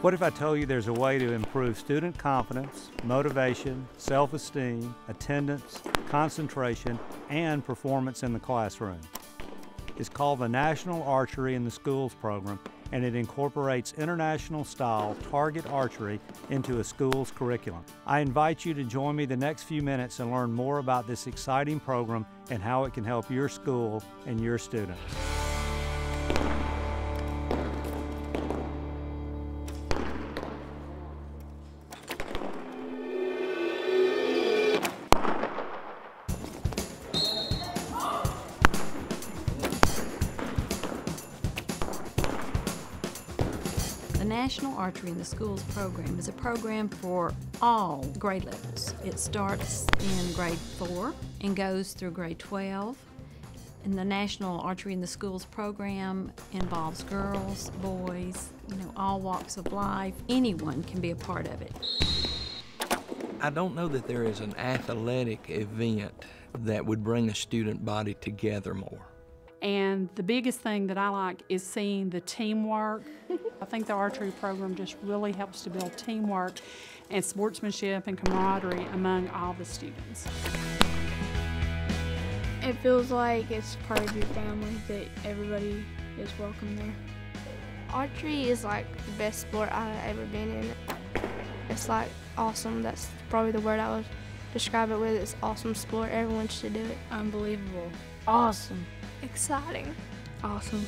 What if I told you there's a way to improve student confidence, motivation, self-esteem, attendance, concentration, and performance in the classroom? It's called the National Archery in the Schools program, and it incorporates international-style target archery into a school's curriculum. I invite you to join me the next few minutes and learn more about this exciting program and how it can help your school and your students. The National Archery in the Schools program is a program for all grade levels. It starts in grade 4 and goes through grade 12. And the National Archery in the Schools program involves girls, boys, all walks of life. Anyone can be a part of it. I don't know that there is an athletic event that would bring a student body together more. And the biggest thing that I like is seeing the teamwork. I think the archery program just really helps to build teamwork and sportsmanship and camaraderie among all the students. It feels like it's part of your family, that everybody is welcome there. Archery is like the best sport I've ever been in. It's like awesome. That's probably the word I would describe it with. It's awesome sport. Everyone should do it. Unbelievable. Awesome. Exciting. Awesome.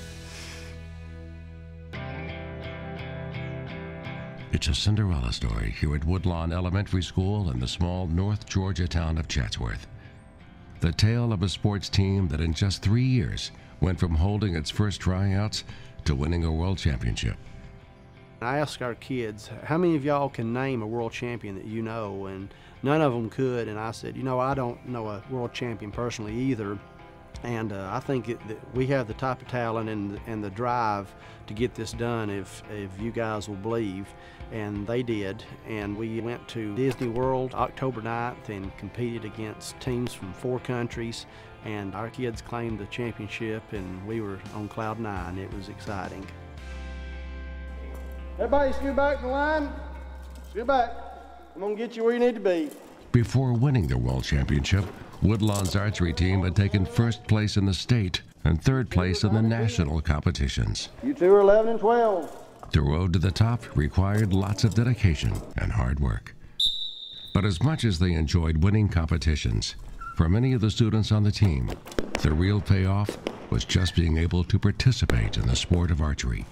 It's a Cinderella story here at Woodlawn Elementary School in the small North Georgia town of Chatsworth. The tale of a sports team that in just 3 years went from holding its first tryouts to winning a world championship. I asked our kids, how many of y'all can name a world champion that you know? And none of them could. And I said, I don't know a world champion personally either. And I think that we have the type of talent and the drive to get this done if you guys will believe. And they did. And we went to Disney World October 9th and competed against teams from 4 countries. And our kids claimed the championship, and we were on cloud 9. It was exciting. Everybody scoot back in the line. Scoot back. I'm going to get you where you need to be. Before winning the world championship, Woodlawn's archery team had taken first place in the state and third place in the national competitions. You two are 11 and 12. The road to the top required lots of dedication and hard work. But as much as they enjoyed winning competitions, for many of the students on the team, the real payoff was just being able to participate in the sport of archery.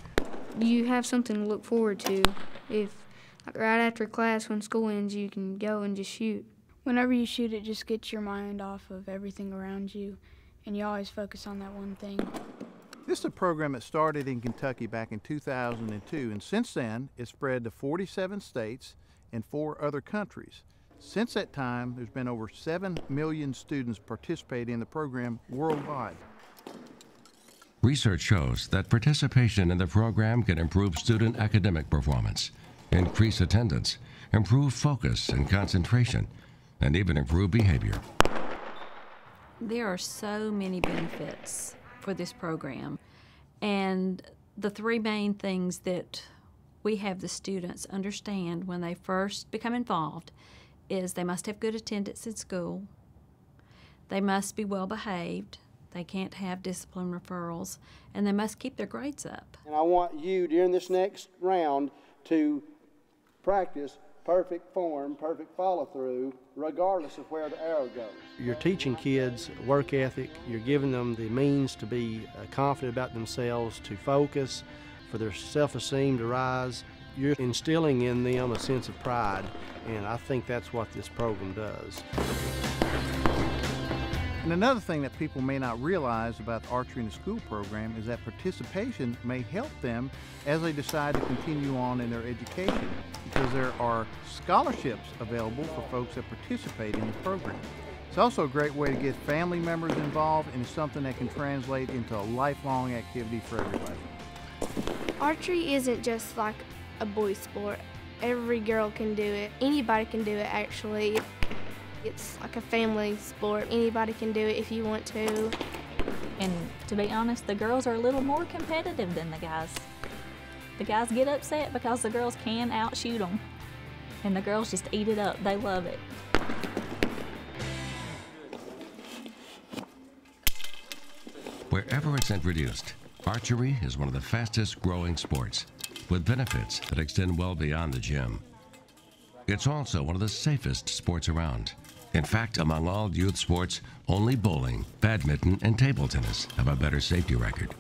You have something to look forward to. If right after class when school ends, you can go and just shoot. Whenever you shoot, it just gets your mind off of everything around you, and you always focus on that one thing. This is a program that started in Kentucky back in 2002, and since then it's spread to 47 states and 4 other countries. Since that time, there's been over 7 million students participating in the program worldwide. Research shows that participation in the program can improve student academic performance, increase attendance, improve focus and concentration, and even improve behavior. There are so many benefits for this program, and the 3 main things that we have the students understand when they first become involved is they must have good attendance in school, they must be well behaved, they can't have discipline referrals, and they must keep their grades up. And I want you during this next round to practice perfect form, perfect follow-through, regardless of where the arrow goes. You're teaching kids work ethic. You're giving them the means to be confident about themselves, to focus, for their self-esteem to rise. You're instilling in them a sense of pride, and I think that's what this program does. And another thing that people may not realize about the Archery in the School program is that participation may help them as they decide to continue on in their education, because there are scholarships available for folks that participate in the program. It's also a great way to get family members involved, and it's something that can translate into a lifelong activity for everybody. Archery isn't just like a boys' sport. Every girl can do it. Anybody can do it, actually. It's like a family sport. Anybody can do it if you want to. And to be honest, the girls are a little more competitive than the guys. The guys get upset because the girls can outshoot them. And the girls just eat it up. They love it. Wherever it's introduced, archery is one of the fastest growing sports, with benefits that extend well beyond the gym. It's also one of the safest sports around. In fact, among all youth sports, only bowling, badminton, and table tennis have a better safety record.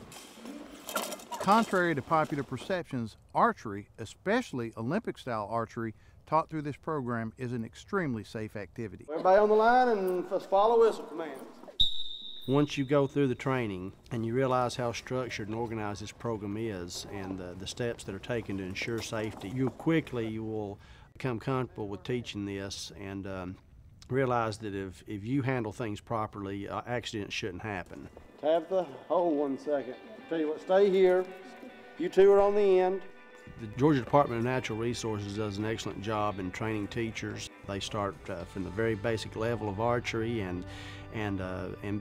Contrary to popular perceptions, archery, especially Olympic-style archery, taught through this program is an extremely safe activity. Everybody on the line and follow whistle commands. Once you go through the training and you realize how structured and organized this program is and the steps that are taken to ensure safety, you will become comfortable with teaching this and realize that if you handle things properly, accidents shouldn't happen. Tabitha, hold 1 second. Tell you what, stay here. You two are on the end. The Georgia Department of Natural Resources does an excellent job in training teachers. They start from the very basic level of archery and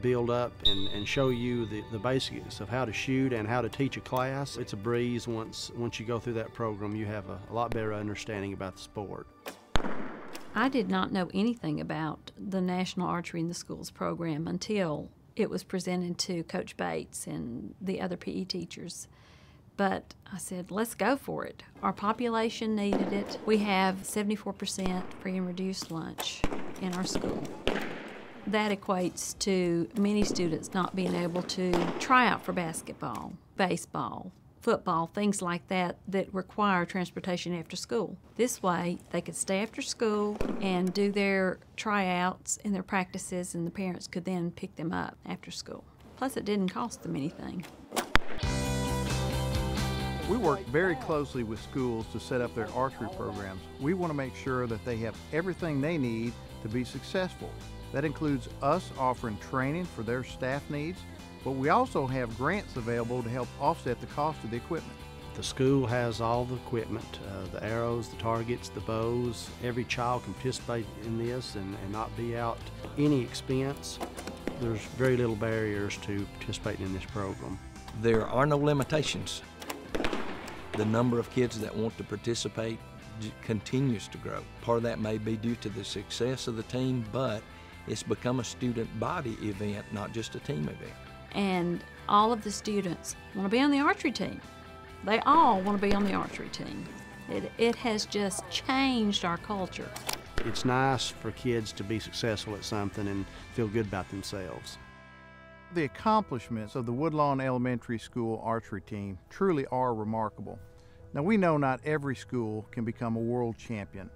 build up and show you the basics of how to shoot and how to teach a class. It's a breeze. Once you go through that program, you have a lot better understanding about the sport. I did not know anything about the National Archery in the Schools program until it was presented to Coach Bates and the other PE teachers. But I said, let's go for it. Our population needed it. We have 74% free and reduced lunch in our school. That equates to many students not being able to try out for basketball, baseball, football, things like that require transportation after school. This way, they could stay after school and do their tryouts and their practices, and the parents could then pick them up after school. Plus, it didn't cost them anything. We work very closely with schools to set up their archery programs. We want to make sure that they have everything they need to be successful. That includes us offering training for their staff needs, but we also have grants available to help offset the cost of the equipment. The school has all the equipment, the arrows, the targets, the bows. Every child can participate in this and not be out any expense. There's very little barriers to participating in this program. There are no limitations. The number of kids that want to participate continues to grow. Part of that may be due to the success of the team, but it's become a student body event, not just a team event. And all of the students want to be on the archery team. They all want to be on the archery team. It has just changed our culture. It's nice for kids to be successful at something and feel good about themselves. The accomplishments of the Woodlawn Elementary School archery team truly are remarkable. Now, we know not every school can become a world champion,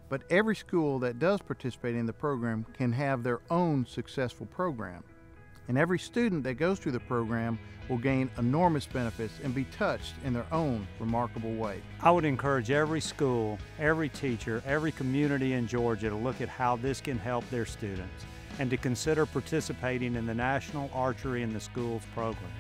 but every school that does participate in the program can have their own successful program. And every student that goes through the program will gain enormous benefits and be touched in their own remarkable way. I would encourage every school, every teacher, every community in Georgia to look at how this can help their students and to consider participating in the National Archery in the Schools program.